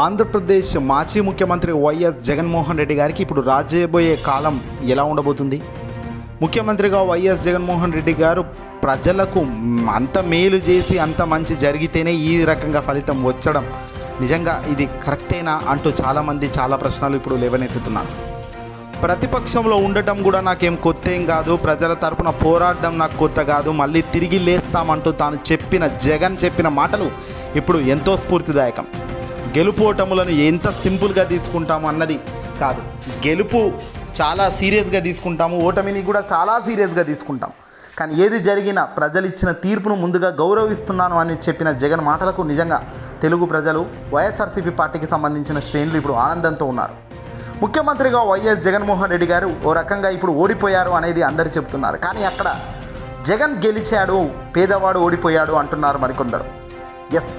ఆంధ్రప్రదేశ్ మాజీ ముఖ్యమంత్రి వైఎస్ జగన్మోహన్ రెడ్డి గారికి ఇప్పుడు రాజబోయే కాలం ఎలా ఉండబోతుంది? ముఖ్యమంత్రిగా వైఎస్ జగన్మోహన్ రెడ్డి గారు ప్రజలకు అంత మేలు చేసి అంత మంచి జరిగితేనే ఈ రకంగా ఫలితం వచ్చడం నిజంగా ఇది కరెక్టేనా అంటూ చాలామంది చాలా ప్రశ్నలు ఇప్పుడు లేవనెత్తుతున్నారు. ప్రతిపక్షంలో ఉండటం కూడా నాకేం కొత్త ఏం కాదు, ప్రజల తరపున పోరాడడం నాకు కొత్త కాదు, మళ్ళీ తిరిగి లేస్తామంటూ తాను జగన్ చెప్పిన మాటలు ఇప్పుడు ఎంతో స్ఫూర్తిదాయకం. గెలుపోటములను ఎంత సింపుల్గా తీసుకుంటాము అన్నది కాదు, గెలుపు చాలా సీరియస్గా తీసుకుంటాము, ఓటమిని కూడా చాలా సీరియస్గా తీసుకుంటాం. కానీ ఏది జరిగినా ప్రజలు ఇచ్చిన తీర్పును ముందుగా గౌరవిస్తున్నాను అని చెప్పిన జగన్ మాటలకు నిజంగా తెలుగు ప్రజలు వైఎస్ఆర్సీపీ పార్టీకి సంబంధించిన శ్రేణులు ఇప్పుడు ఆనందంతో ఉన్నారు. ముఖ్యమంత్రిగా వైఎస్ జగన్మోహన్ రెడ్డి గారు ఓ రకంగా ఇప్పుడు ఓడిపోయారు అనేది అందరు చెబుతున్నారు. కానీ అక్కడ జగన్ గెలిచాడు, పేదవాడు ఓడిపోయాడు అంటున్నారు మరికొందరు. ఎస్,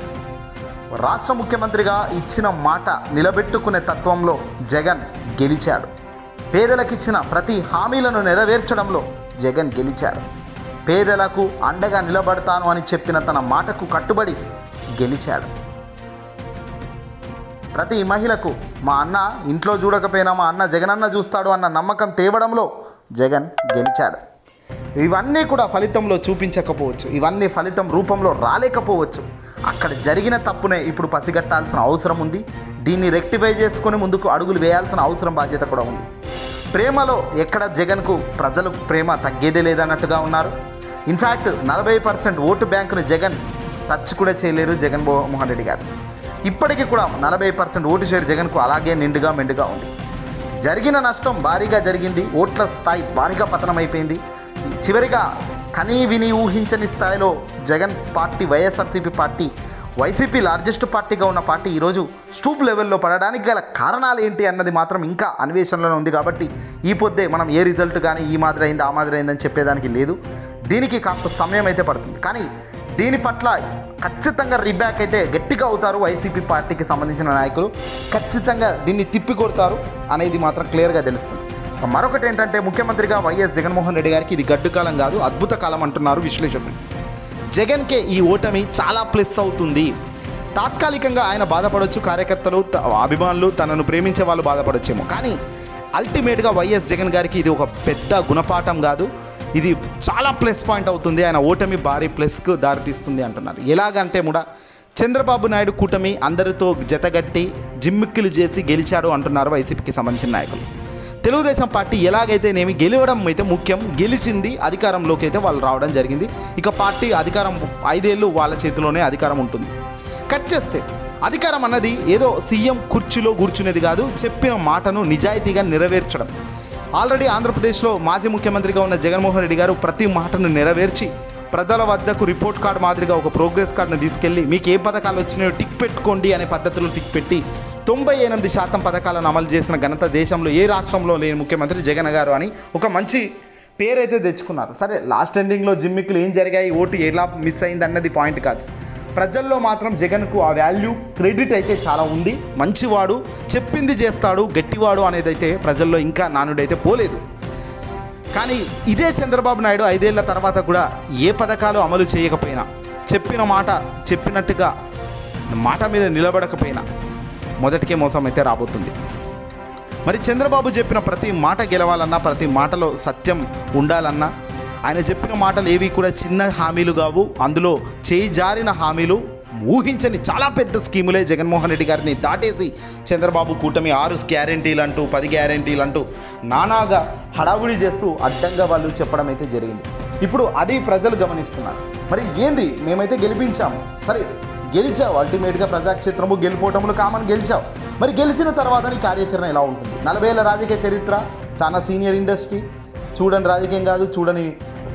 రాష్ట్ర ముఖ్యమంత్రిగా ఇచ్చిన మాట నిలబెట్టుకునే తత్వంలో జగన్ గెలిచాడు. పేదలకు ఇచ్చిన ప్రతి హామీలను నెరవేర్చడంలో జగన్ గెలిచాడు. పేదలకు అండగా నిలబడతాను అని చెప్పిన తన మాటకు కట్టుబడి గెలిచాడు. ప్రతి మహిళకు మా అన్న ఇంట్లో చూడకపోయినా మా అన్న జగనన్న చూస్తాడు అన్న నమ్మకం తేవడంలో జగన్ గెలిచాడు. ఇవన్నీ కూడా ఫలితంలో చూపించకపోవచ్చు, ఇవన్నీ ఫలితం రూపంలో రాలేకపోవచ్చు. అక్కడ జరిగిన తప్పునే ఇప్పుడు పసిగట్టాల్సిన అవసరం ఉంది. దీన్ని రెక్టిఫై చేసుకొని ముందుకు అడుగులు వేయాల్సిన అవసరం, బాధ్యత కూడా ఉంది. ప్రేమలో ఎక్కడ జగన్కు ప్రజలు ప్రేమ తగ్గేదే లేదన్నట్టుగా ఉన్నారు. ఇన్ఫ్యాక్ట్ 40% ఓటు బ్యాంకును జగన్ టచ్ కూడా చేయలేరు జగన్మోహన్ రెడ్డి గారు. ఇప్పటికీ కూడా 40% ఓటు షేర్ జగన్కు అలాగే నిండుగా మెండుగా ఉంది. జరిగిన నష్టం భారీగా జరిగింది, ఓట్ల స్థాయి భారీగా పతనమైపోయింది. చివరిగా కనీ విని ఊహించని స్థాయిలో Jagan party, YSRCP party, YCP largest పార్టీగా ఉన్న పార్టీ ఈరోజు స్టూప్ లెవెల్లో పడడానికి గల కారణాలు ఏంటి అన్నది మాత్రం ఇంకా అన్వేషణలోనే ఉంది. కాబట్టి ఈ పొద్దే మనం ఏ రిజల్ట్ కానీ ఈ మాదిరి అయింది ఆ మాదిరి అయిందని చెప్పేదానికి లేదు. దీనికి కాస్త సమయం అయితే పడుతుంది. కానీ దీని పట్ల ఖచ్చితంగా రీబ్యాక్ అయితే గట్టిగా అవుతారు వైసీపీ పార్టీకి సంబంధించిన నాయకులు. ఖచ్చితంగా దీన్ని తిప్పికొడతారు అనేది మాత్రం క్లియర్గా తెలుస్తుంది. మరొకటి ఏంటంటే, ముఖ్యమంత్రిగా వైఎస్ జగన్మోహన్ రెడ్డి గారికి ఇది గడ్డు కాలం కాదు, అద్భుత కాలం అంటున్నారు విశ్లేషకులు. జగన్కే ఈ ఓటమి చాలా ప్లస్ అవుతుంది. తాత్కాలికంగా ఆయన బాధపడవచ్చు, కార్యకర్తలు, అభిమానులు, తనను ప్రేమించే వాళ్ళు బాధపడొచ్చేమో. కానీ అల్టిమేట్గా వైఎస్ జగన్ గారికి ఇది ఒక పెద్ద గుణపాఠం కాదు, ఇది చాలా ప్లస్ పాయింట్ అవుతుంది. ఆయన ఓటమి భారీ ప్లస్కు దారితీస్తుంది అంటున్నారు. ఎలాగంటే కూడా చంద్రబాబు నాయుడు కూటమి అందరితో జతగట్టి జిమ్మిక్కులు చేసి గెలిచాడు అంటున్నారు వైసీపీకి సంబంధించిన నాయకులు. తెలుగుదేశం పార్టీ ఎలాగైతేనేమి గెలవడం అయితే ముఖ్యం, గెలిచింది, అధికారంలోకి అయితే వాళ్ళు రావడం జరిగింది. ఇక పార్టీ అధికారం 5 ఏళ్ళు వాళ్ళ చేతిలోనే అధికారం ఉంటుంది. కట్ చేస్తే అధికారం అన్నది ఏదో సీఎం కుర్చీలో కూర్చునేది కాదు, చెప్పిన మాటను నిజాయితీగా నెరవేర్చడం. ఆల్రెడీ ఆంధ్రప్రదేశ్లో మాజీ ముఖ్యమంత్రిగా ఉన్న జగన్మోహన్ రెడ్డి గారు ప్రతి మాటను నెరవేర్చి ప్రజల వద్దకు రిపోర్ట్ కార్డు మాదిరిగా ఒక ప్రోగ్రెస్ కార్డును తీసుకెళ్ళి మీకు ఏ పథకాలు వచ్చినాయో టిక్ పెట్టుకోండి అనే పద్ధతిలో టిక్ పెట్టి 98% పథకాలను అమలు చేసిన ఘనత దేశంలో ఏ రాష్ట్రంలో లేని ముఖ్యమంత్రి జగన్ గారు అని ఒక మంచి పేరైతే తెచ్చుకున్నారు. సరే, లాస్ట్ ఎండింగ్లో జిమ్మిక్లు ఏం జరిగాయి, ఓటు ఎలా మిస్ అయింది అన్నది పాయింట్ కాదు. ప్రజల్లో మాత్రం జగన్కు ఆ వాల్యూ, క్రెడిట్ అయితే చాలా ఉంది. మంచివాడు, చెప్పింది చేస్తాడు, గట్టివాడు అనేది అయితే ప్రజల్లో ఇంకా నానుడైతే పోలేదు. కానీ ఇదే చంద్రబాబు నాయుడు 5 ఏళ్ల తర్వాత కూడా ఏ పథకాలు అమలు చేయకపోయినా, చెప్పిన మాట చెప్పినట్టుగా మాట మీద నిలబడకపోయినా మొదటికే మోసం అయితే రాబోతుంది. మరి చంద్రబాబు చెప్పిన ప్రతి మాట గెలవాలన్నా, ప్రతి మాటలో సత్యం ఉండాలన్నా, ఆయన చెప్పిన మాటలు ఏవి కూడా చిన్న హామీలు కావు, అందులో చేయి జారిన హామీలు, ఊహించని చాలా పెద్ద స్కీములే జగన్మోహన్ రెడ్డి గారిని దాటేసి చంద్రబాబు కూటమి 6 గ్యారెంటీలు అంటూ 10 గ్యారెంటీలు అంటూ నానాగా హడావుడి చేస్తూ అడ్డంగా వాళ్ళు చెప్పడం అయితే జరిగింది. ఇప్పుడు అది ప్రజలు గమనిస్తున్నారు. మరి ఏంది, మేమైతే గెలిపించాము, సరే గెలిచావు, అల్టిమేట్గా ప్రజాక్షేత్రము గెలిపోవటములు కామన్, గెలిచావు. మరి గెలిచిన తర్వాత నీ కార్యాచరణ ఎలా ఉంటుంది? 40 ఏళ్ల రాజకీయ చరిత్ర, చాలా సీనియర్ ఇండస్ట్రీ, చూడని రాజకీయం కాదు, చూడని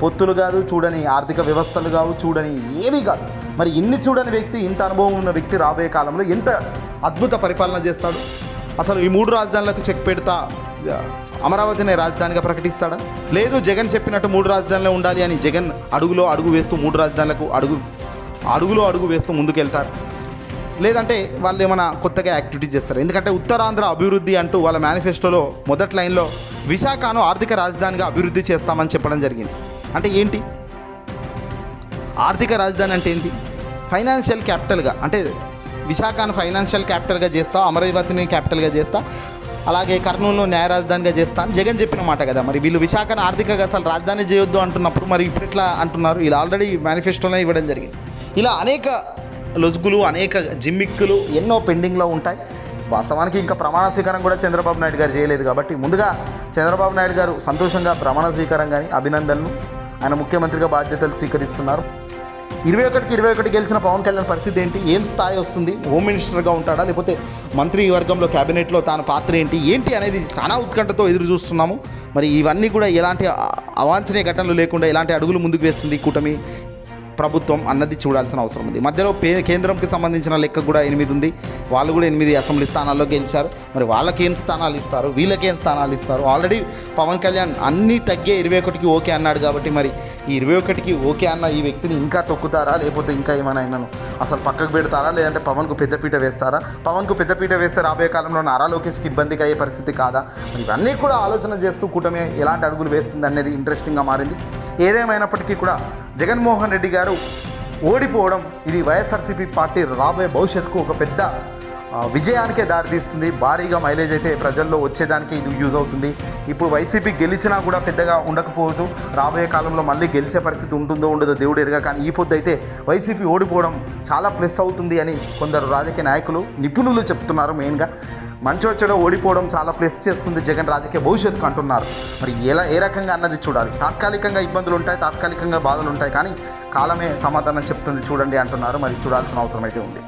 పొత్తులు కాదు, చూడని ఆర్థిక వ్యవస్థలు కావు, చూడని ఏవి కాదు. మరి ఇన్ని చూడని వ్యక్తి, ఇంత అనుభవం ఉన్న వ్యక్తి రాబోయే కాలంలో ఎంత అద్భుత పరిపాలన చేస్తాడు? అసలు ఈ 3 రాజధానులకు చెక్ పెడతా అమరావతిని రాజధానిగా ప్రకటిస్తాడా? లేదు, జగన్ చెప్పినట్టు 3 రాజధానులే ఉండాలి అని జగన్ అడుగులో అడుగు వేస్తూ 3 రాజధానులకు అడుగులో అడుగు వేస్తూ ముందుకెళ్తారు. లేదంటే వాళ్ళు ఏమైనా కొత్తగా యాక్టివిటీ చేస్తారు. ఎందుకంటే ఉత్తరాంధ్ర అభివృద్ధి అంటూ వాళ్ళ మేనిఫెస్టోలో మొదటి లైన్లో విశాఖను ఆర్థిక రాజధానిగా అభివృద్ధి చేస్తామని చెప్పడం జరిగింది. అంటే ఏంటి ఆర్థిక రాజధాని అంటే ఏంటి? ఫైనాన్షియల్ క్యాపిటల్గా, అంటే విశాఖను ఫైనాన్షియల్ క్యాపిటల్గా చేస్తా, అమరావతిని క్యాపిటల్గా చేస్తా, అలాగే కర్నూలును న్యాయ రాజధానిగా చేస్తా అని జగన్ చెప్పిన మాట కదా. మరి వీళ్ళు విశాఖను ఆర్థికంగా అసలు రాజధాని చేయొద్దు అంటున్నప్పుడు మరి ఇప్పుడు ఇట్లా అంటున్నారు. ఇలా ఆల్రెడీ మేనిఫెస్టోలో ఇవ్వడం జరిగింది. ఇలా అనేక లొసుగులు, అనేక జిమ్మిక్కులు ఎన్నో పెండింగ్లో ఉంటాయి. వాస్తవానికి ఇంకా ప్రమాణ స్వీకారం కూడా చంద్రబాబు నాయుడు గారు చేయలేదు కాబట్టి ముందుగా చంద్రబాబు నాయుడు గారు సంతోషంగా ప్రమాణ స్వీకారం కానీ అభినందనలు, ఆయన ముఖ్యమంత్రిగా బాధ్యతలు స్వీకరిస్తున్నారు. 21కి 21 గెలిచిన పవన్ కళ్యాణ్ పరిస్థితి ఏంటి, ఏం స్థాయి వస్తుంది, హోమ్ మినిస్టర్గా ఉంటాడా లేకపోతే మంత్రి వర్గంలో క్యాబినెట్లో తాను పాత్ర ఏంటి అనేది చాలా ఉత్కంఠతో ఎదురు చూస్తున్నాము. మరి ఇవన్నీ కూడా ఎలాంటి అవాంఛనీయ ఘటనలు లేకుండా ఎలాంటి అడుగులు ముందుకు వేస్తుంది కూటమి ప్రభుత్వం అన్నది చూడాల్సిన అవసరం ఉంది. మధ్యలో కేంద్రంకి సంబంధించిన లెక్క కూడా 8 ఉంది. వాళ్ళు కూడా 8 అసెంబ్లీ స్థానాల్లో గెలిచారు. మరి వాళ్ళకి ఏం స్థానాలు ఇస్తారు, వీళ్ళకేం స్థానాలు ఇస్తారు? ఆల్రెడీ పవన్ కళ్యాణ్ అన్నీ తగ్గే 21కి ఓకే అన్నాడు కాబట్టి మరి ఈ 21కి ఓకే అన్న ఈ వ్యక్తిని ఇంకా తొక్కుతారా లేకపోతే ఇంకా ఏమైనా ఆయనను అసలు పక్కకు పెడతారా, లేదంటే పవన్కు పెద్దపీట వేస్తారా? పవన్కు పెద్దపీట వేస్తే రాబోయే కాలంలో నారా లోకేష్కి ఇబ్బందిగా అయ్యే పరిస్థితి కాదా? మరి ఇవన్నీ కూడా ఆలోచన చేస్తూ కూటమి ఎలాంటి అడుగులు వేస్తుంది అనేది ఇంట్రెస్టింగ్గా మారింది. ఏదేమైనప్పటికీ కూడా జగన్మోహన్ రెడ్డి గారు ఓడిపోవడం ఇది వైఎస్ఆర్సీపీ పార్టీ రాబోయే భవిష్యత్తుకు ఒక పెద్ద విజయానికే దారితీస్తుంది. భారీగా మైలేజ్ అయితే ప్రజల్లో వచ్చేదానికి ఇది యూజ్ అవుతుంది. ఇప్పుడు వైసీపీ గెలిచినా కూడా పెద్దగా ఉండకపోవచ్చు. రాబోయే కాలంలో మళ్ళీ గెలిచే పరిస్థితి ఉంటుందో ఉండదో దేవుడు ఎరుగా. కానీ ఈ పొద్దు అయితే వైసీపీ ఓడిపోవడం చాలా ప్లస్ అవుతుంది అని కొందరు రాజకీయ నాయకులు, నిపుణులు చెప్తున్నారు. మెయిన్గా మంచోచ్చలో ఓడిపోవడం చాలా ప్లస్ చేస్తుంది జగన్ రాజకీయ భవిష్యత్తుకు అంటున్నారు. మరి ఏ రకంగా అన్నది చూడాలి. తాత్కాలికంగా ఇబ్బందులు ఉంటాయి, తాత్కాలికంగా బాధలు ఉంటాయి, కానీ కాలమే సమాధానం చెప్తుంది చూడండి అంటున్నారు. మరి చూడాల్సిన అవసరం అయితే ఉంది.